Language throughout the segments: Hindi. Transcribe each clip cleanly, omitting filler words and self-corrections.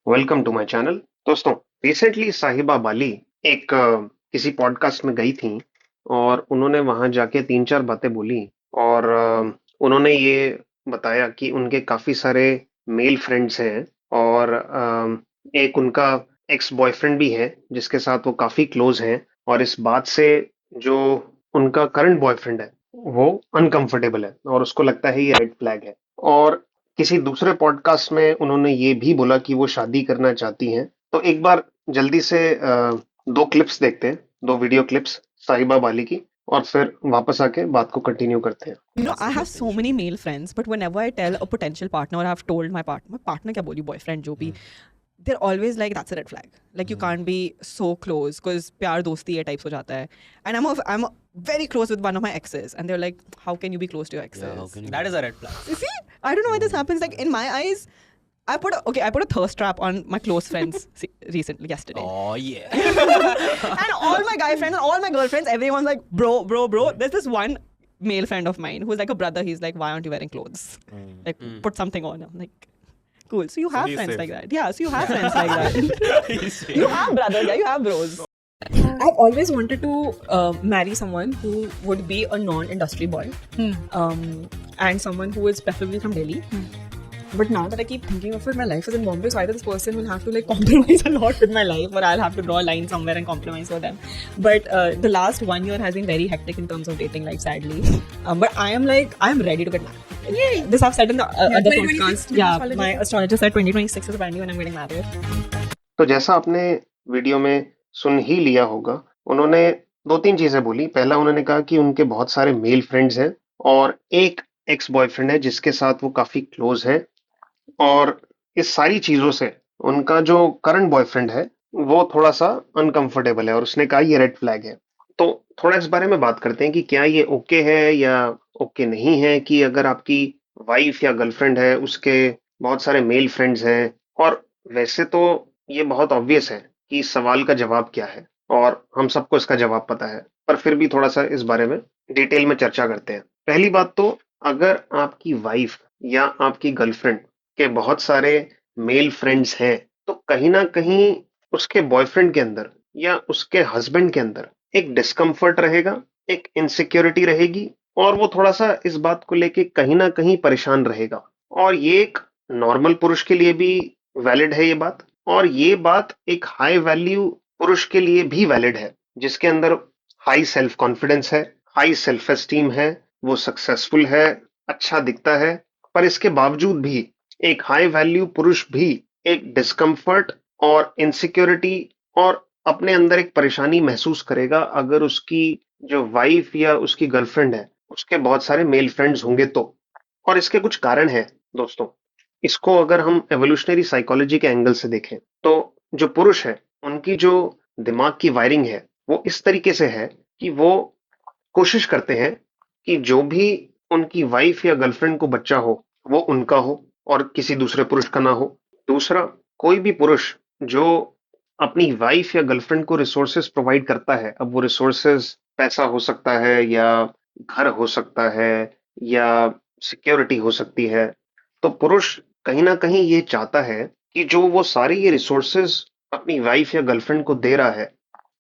Welcome to my channel. दोस्तों, रिसेंटली साहिबा बाली एक किसी पॉडकास्ट में गई थी और उन्होंने वहां जाके तीन चार बातें बोली और उन्होंने ये बताया कि उनके काफी सारे मेल फ्रेंड्स हैं और एक उनका एक्स बॉयफ्रेंड भी है जिसके साथ वो काफी क्लोज हैं और इस बात से जो उनका करंट बॉयफ्रेंड है वो अनकंफर्टेबल है और उसको लगता है ये रेड फ्लैग है। और किसी दूसरे पॉडकास्ट में उन्होंने ये भी बोला कि वो शादी करना चाहती हैं। तो एक बार जल्दी से दो क्लिप्स देखते हैं, दो वीडियो क्लिप्स साहिबा बाली की, और फिर वापस आके बात को कंटिन्यू करते हैं। I have so many male friends, but whenever I tell a potential partner or I've told my partner क्या बोली boyfriend जो भी, they're always like that's a red flag. Like you can't be so close because प्यार दोस्ती ये types हो जाता है. And I'm very close with one of my exes, and they're like, how can you be close to your exes? Yeah, how can you? That is a red flag. You see, I don't know why this happens. Like in my eyes, I put a thirst trap on my close friends yesterday. Oh yeah. And all my guy friends and all my girlfriends, everyone's like, bro. There's this one male friend of mine who's like a brother. He's like, why aren't you wearing clothes? Like, put something on. I'm like, cool. So you have he's friends safe. like that. Yeah, so you have friends like that. You have brothers, yeah, you have bros. I've always wanted to marry someone who would be a non-industry boy, and someone who is preferably from Delhi. But now that I keep thinking of it, my life is in Bombay, so either this person will have to like compromise a lot with my life, or I'll have to draw a line somewhere and compromise for them. But the last 1 year has been very hectic in terms of dating life, sadly. But I'm ready to get married. Yay! This I've said in the other podcast. Yeah, my astrologer said 2026 is apparently when I'm getting married. तो जैसा आपने वीडियो में सुन ही लिया होगा, उन्होंने दो तीन चीजें बोली। पहला, उन्होंने कहा कि उनके बहुत सारे मेल फ्रेंड्स हैं और एक एक्स बॉयफ्रेंड है जिसके साथ वो काफी क्लोज है, और इस सारी चीजों से उनका जो करंट बॉयफ्रेंड है वो थोड़ा सा अनकंफर्टेबल है और उसने कहा ये रेड फ्लैग है। तो थोड़ा इस बारे में बात करते हैं कि क्या ये ओके है या ओके नहीं है कि अगर आपकी वाइफ या गर्लफ्रेंड है उसके बहुत सारे मेल फ्रेंड्स हैं। और वैसे तो ये बहुत ऑब्वियस है कि इस सवाल का जवाब क्या है और हम सबको इसका जवाब पता है, पर फिर भी थोड़ा सा इस बारे में डिटेल में चर्चा करते हैं। पहली बात तो, अगर आपकी वाइफ या आपकी गर्लफ्रेंड के बहुत सारे मेल फ्रेंड्स हैं तो कहीं ना कहीं उसके बॉयफ्रेंड के अंदर या उसके हस्बैंड के अंदर एक डिस्कम्फर्ट रहेगा, एक इनसिक्योरिटी रहेगी, और वो थोड़ा सा इस बात को लेके कहीं ना कहीं परेशान रहेगा। और ये एक नॉर्मल पुरुष के लिए भी वैलिड है ये बात, और ये बात एक हाई वैल्यू पुरुष के लिए भी वैलिड है जिसके अंदर हाई सेल्फ कॉन्फिडेंस है, हाई सेल्फ एस्टीम है, वो सक्सेसफुल है, अच्छा दिखता है। पर इसके बावजूद भी एक हाई वैल्यू पुरुष भी एक डिस्कम्फर्ट और इनसिक्योरिटी और अपने अंदर एक परेशानी महसूस करेगा अगर उसकी जो वाइफ या उसकी गर्लफ्रेंड है उसके बहुत सारे मेल फ्रेंड्स होंगे तो। और इसके कुछ कारण हैं दोस्तों। इसको अगर हम एवोल्यूशनरी साइकोलॉजी के एंगल से देखें तो जो पुरुष है उनकी जो दिमाग की वायरिंग है वो इस तरीके से है कि वो कोशिश करते हैं कि जो भी उनकी वाइफ या गर्लफ्रेंड को बच्चा हो वो उनका हो और किसी दूसरे पुरुष का ना हो। दूसरा, कोई भी पुरुष जो अपनी वाइफ या गर्लफ्रेंड को रिसोर्सेज प्रोवाइड करता है, अब वो रिसोर्सेज पैसा हो सकता है या घर हो सकता है या सिक्योरिटी हो सकती है, तो पुरुष कहीं ना कहीं ये चाहता है कि जो वो सारे ये रिसोर्सेज अपनी वाइफ या गर्लफ्रेंड को दे रहा है,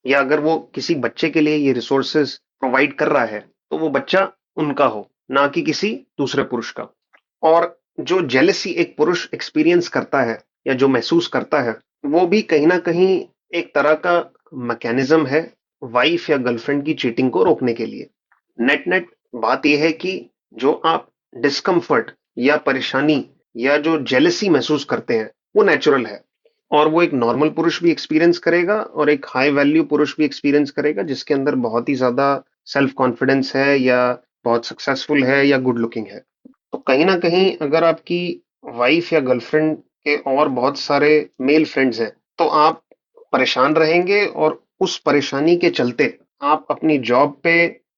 या अगर वो किसी बच्चे के लिए ये रिसोर्सेज प्रोवाइड कर रहा है तो वो बच्चा उनका हो, ना कि किसी दूसरे पुरुष का। और जो जेलसी एक पुरुष एक्सपीरियंस करता है या जो महसूस करता है वो भी कहीं ना कहीं एक तरह का मैकेनिज्म है वाइफ या गर्लफ्रेंड की चीटिंग को रोकने के लिए। नेट नेट बात यह है कि जो आप डिस्कम्फर्ट या परेशानी या जो जेलसी महसूस करते हैं वो नेचुरल है, और वो एक नॉर्मल पुरुष भी एक्सपीरियंस करेगा और एक हाई वैल्यू पुरुष भी एक्सपीरियंस करेगा जिसके अंदर बहुत ही ज्यादा सेल्फ कॉन्फिडेंस है या बहुत सक्सेसफुल है या गुड लुकिंग है। तो कहीं ना कहीं अगर आपकी वाइफ या गर्लफ्रेंड के और बहुत सारे मेल फ्रेंड्स हैं तो आप परेशान रहेंगे, और उस परेशानी के चलते आप अपनी जॉब पे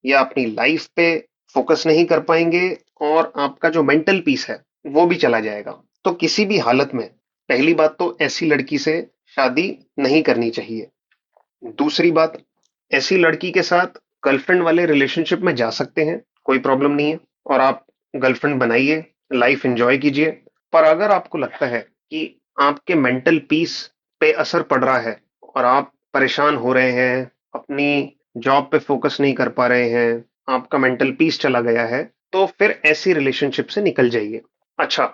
या अपनी लाइफ पे फोकस नहीं कर पाएंगे और आपका जो मेंटल पीस है वो भी चला जाएगा। तो किसी भी हालत में पहली बात तो ऐसी लड़की से शादी नहीं करनी चाहिए। दूसरी बात, ऐसी लड़की के साथ गर्लफ्रेंड वाले रिलेशनशिप में जा सकते हैं, कोई प्रॉब्लम नहीं है, और आप गर्लफ्रेंड बनाइए, लाइफ एंजॉय कीजिए। पर अगर आपको लगता है कि आपके मेंटल पीस पे असर पड़ रहा है और आप परेशान हो रहे हैं, अपनी जॉब पे फोकस नहीं कर पा रहे हैं, आपका मेंटल पीस चला गया है, तो फिर ऐसी रिलेशनशिप से निकल जाइए। अच्छा,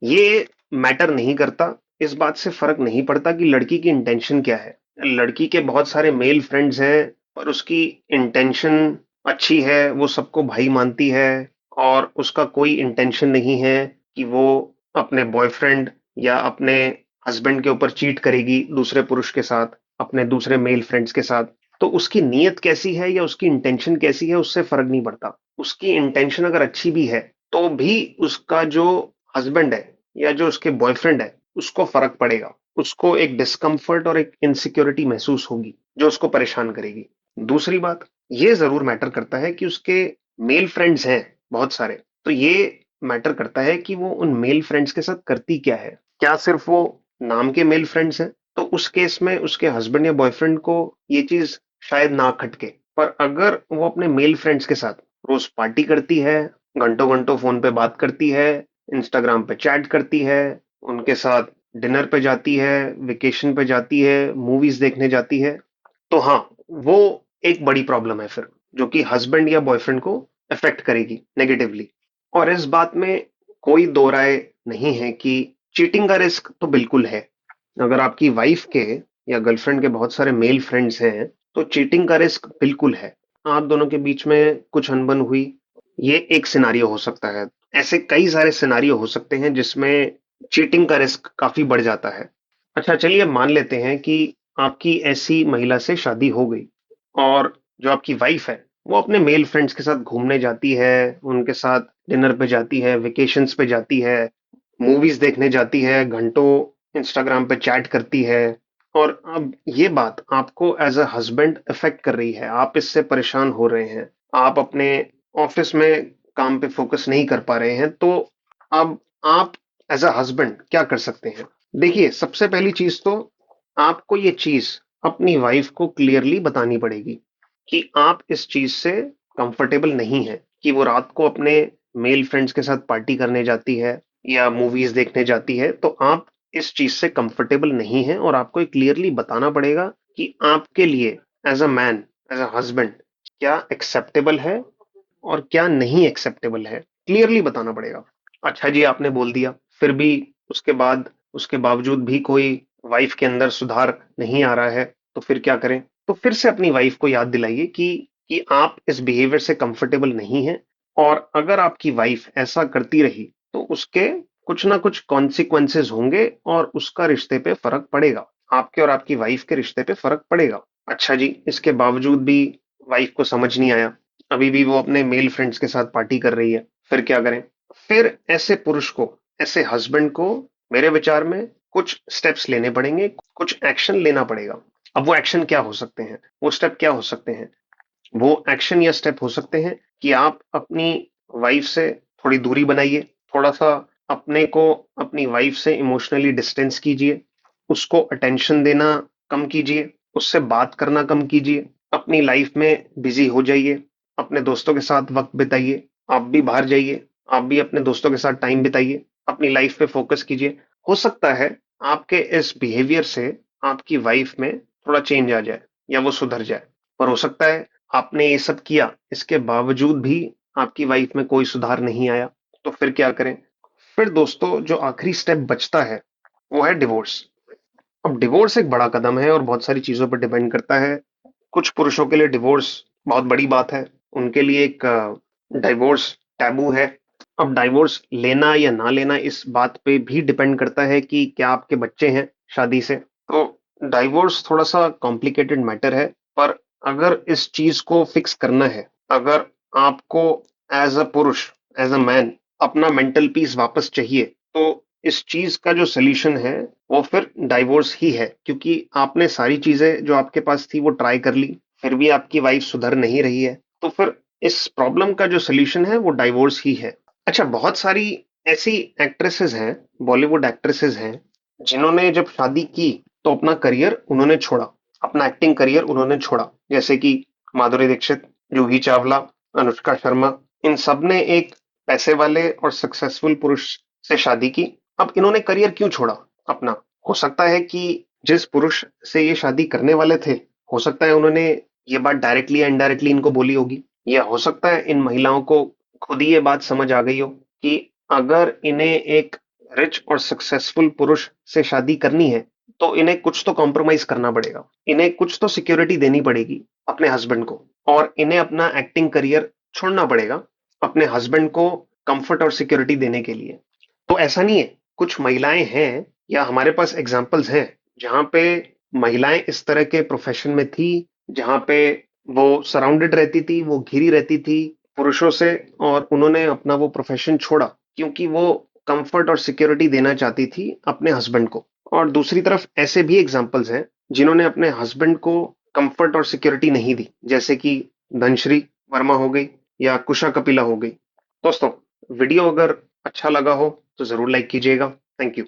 ये मैटर नहीं करता, इस बात से फर्क नहीं पड़ता कि लड़की की इंटेंशन क्या है। लड़की के बहुत सारे मेल फ्रेंड्स हैं, पर उसकी इंटेंशन अच्छी है, वो सबको भाई मानती है और उसका कोई इंटेंशन नहीं है कि वो अपने बॉयफ्रेंड या अपने हस्बैंड के ऊपर चीट करेगी दूसरे पुरुष के साथ, अपने दूसरे मेल फ्रेंड्स के साथ। तो उसकी नीयत कैसी है या उसकी इंटेंशन कैसी है, उससे फर्क नहीं पड़ता। उसकी इंटेंशन अगर अच्छी भी है, तो भी उसका जो हस्बैंड है या जो उसके बॉयफ्रेंड है, उसको फर्क पड़ेगा। उसको एक डिस्कम्फर्ट और एक इनसिक्योरिटी महसूस होगी, जो उसको परेशान करेगी। दूसरी बात, ये ज़रूर मैटर करता है कि उसके मेल फ्रेंड्स हैं बहुत सारे, तो ये मैटर करता है कि वो उन मेल फ्रेंड्स के साथ करती क्या है। क्या सिर्फ वो नाम के मेल फ्रेंड्स हैं? तो उस केस में उसके हस्बैंड या बॉयफ्रेंड को ये चीज़ शायद ना खटके। पर अगर वो अपने मेल फ्रेंड्स के साथ रोज़ पार्टी करती है, घंटों-घंटों फ़ोन पे बात करती है, इंस्टाग्राम पे चैट करती है, उनके साथ डिनर पे जाती है, वेकेशन पे जाती है, मूवीज़ देखने जाती है, तो हाँ, वो एक बड़ी प्रॉब्लम है फिर, जो कि हस्बैंड या बॉयफ्रेंड को अफेक्ट करेगी नेगेटिवली। और इस बात में कोई दो राय नहीं है कि चीटिंग का रिस्क तो बिल्कुल है। अगर आपकी वाइफ के या गर्लफ्रेंड के बहुत सारे मेल फ्रेंड्स हैं, तो चीटिंग का रिस्क बिल्कुल है। आप दोनों के बीच में कुछ अनबन हुई, ये एक सिनारियो हो सकता है। ऐसे कई सारे सिनारियो हो सकते हैं जिसमें चीटिंग का रिस्क काफी बढ़ जाता है। अच्छा, चलिए मान लेते हैं कि आपकी ऐसी महिला से शादी हो गई और जो आपकी वाइफ है, वो अपने मेल फ्रेंड्स के साथ घूमने जाती है, उनके साथ डिनर पे जाती है, वेकेशंस पे जाती है, मूवीज देखने जाती है, घंटों इंस्टाग्राम पे चैट करती है। और अब ये बात आपको एज अ हस्बैंड अफेक्ट कर रही है, आप इससे परेशान हो रहे हैं, आप अपने ऑफिस में काम पे फोकस नहीं कर पा रहे हैं, तो अब आप एज अ हस्बैंड क्या कर सकते हैं? देखिए, सबसे पहली चीज तो आपको ये चीज अपनी वाइफ को क्लियरली बतानी पड़ेगी कि आप इस चीज से कंफर्टेबल नहीं है कि वो रात को अपने मेल फ्रेंड्स के साथ पार्टी करने जाती है या मूवीज देखने जाती है। तो आप इस चीज से कंफर्टेबल नहीं है और आपको क्लियरली बताना पड़ेगा कि आपके लिए as a man, as a husband, क्या एक्सेप्टेबल है और क्या नहीं एक्सेप्टेबल है, क्लियरली बताना पड़ेगा। अच्छा जी, आपने बोल दिया, फिर भी उसके बावजूद भी कोई वाइफ के अंदर सुधार नहीं आ रहा है, तो फिर क्या करें? तो फिर से अपनी वाइफ को याद दिलाइए कि आप इस बिहेवियर से कंफर्टेबल नहीं हैं, और अगर आपकी वाइफ ऐसा करती रही, तो उसके कुछ ना कुछ कॉन्सिक्वेंसेस होंगे और उसका रिश्ते पे फर्क पड़ेगा। आपके और आपकी वाइफ के रिश्ते पे फर्क पड़ेगा। अच्छा जी, इसके बावजूद भी वाइफ को समझ नहीं आया, अभी भी वो अपने मेल फ्रेंड्स के साथ पार्टी कर रही है, फिर क्या करें? फिर ऐसे पुरुष को, ऐसे हस्बैंड को, मेरे विचार में कुछ स्टेप्स लेने पड़ेंगे, कुछ एक्शन लेना पड़ेगा। अब वो एक्शन क्या हो सकते हैं, वो स्टेप क्या हो सकते हैं? वो एक्शन या स्टेप हो सकते हैं कि आप अपनी वाइफ से थोड़ी दूरी बनाइए, थोड़ा सा अपने को अपनी वाइफ से इमोशनली डिस्टेंस कीजिए, उसको अटेंशन देना कम कीजिए, उससे बात करना कम कीजिए, अपनी लाइफ में बिजी हो जाइए, अपने दोस्तों के साथ वक्त बिताइए, आप भी बाहर जाइए, आप भी अपने दोस्तों के साथ टाइम बिताइए, अपनी लाइफ पे फोकस कीजिए। हो सकता है आपके इस बिहेवियर से आपकी वाइफ में थोड़ा चेंज आ जाए या वो सुधर जाए। पर हो सकता है आपने ये सब किया, इसके बावजूद भी आपकी वाइफ में कोई सुधार नहीं आया, तो फिर क्या करें? फिर दोस्तों, जो आखिरी स्टेप बचता है, वो है डिवोर्स। अब डिवोर्स एक बड़ा कदम है और बहुत सारी चीजों पर डिपेंड करता है। कुछ पुरुषों के लिए डिवोर्स बहुत बड़ी बात है, उनके लिए एक डिवोर्स टैबू है। अब डिवोर्स लेना या ना लेना इस बात पे भी डिपेंड करता है कि क्या आपके बच्चे हैं शादी से। तो डिवोर्स थोड़ा सा कॉम्प्लिकेटेड मैटर है, पर अगर इस चीज को फिक्स करना है, अगर आपको एज अ पुरुष, एज अ मैन, अपना मेंटल पीस वापस चाहिए, तो इस चीज का जो सोल्यूशन है, वो फिर डाइवोर्स ही है। क्योंकि आपने सारी चीजें जो आपके पास थी वो ट्राई कर ली, फिर भी आपकी वाइफ सुधर नहीं रही है, तो फिर इस प्रॉब्लम का जो सोल्यूशन है वो डाइवोर्स ही है। अच्छा, बहुत सारी ऐसी एक्ट्रेसेस हैं, बॉलीवुड एक्ट्रेसेस हैं, जिन्होंने जब शादी की तो अपना करियर उन्होंने छोड़ा, अपना एक्टिंग करियर उन्होंने छोड़ा। जैसे कि माधुरी दीक्षित, जूही चावला, अनुष्का शर्मा, इन सब ने एक पैसे वाले और सक्सेसफुल पुरुष से शादी की। अब इन्होंने करियर क्यों छोड़ा? अपना। हो सकता है कि जिस पुरुष से ये शादी करने वाले थे, हो सकता है उन्होंने ये बात डायरेक्टली या इनडायरेक्टली इनको बोली होगी, या हो सकता है इन महिलाओं को खुद ही ये बात समझ आ गई हो कि अगर इन्हें एक रिच और सक्सेसफुल पुरुष से शादी करनी है, तो इन्हें कुछ तो कॉम्प्रोमाइज करना पड़ेगा, इन्हें कुछ तो सिक्योरिटी देनी पड़ेगी अपने हस्बैंड को, और इन्हें अपना एक्टिंग करियर छोड़ना पड़ेगा अपने हस्बैंड को कंफर्ट और सिक्योरिटी देने के लिए। तो ऐसा नहीं है, कुछ महिलाएं हैं या हमारे पास एग्जाम्पल्स हैं जहां पे महिलाएं इस तरह के प्रोफेशन में थी, जहां पे वो सराउंडेड रहती थी, वो घिरी रहती थी पुरुषों से, और उन्होंने अपना वो प्रोफेशन छोड़ा क्योंकि वो कंफर्ट और सिक्योरिटी देना चाहती थी अपने हस्बैंड को। और दूसरी तरफ ऐसे भी एग्जाम्पल्स हैं जिन्होंने अपने हस्बैंड को कंफर्ट और सिक्योरिटी नहीं दी, जैसे कि धनश्री वर्मा हो गई या कुशा कपिला हो गई। दोस्तों, वीडियो अगर अच्छा लगा हो तो जरूर लाइक कीजिएगा। Thank you.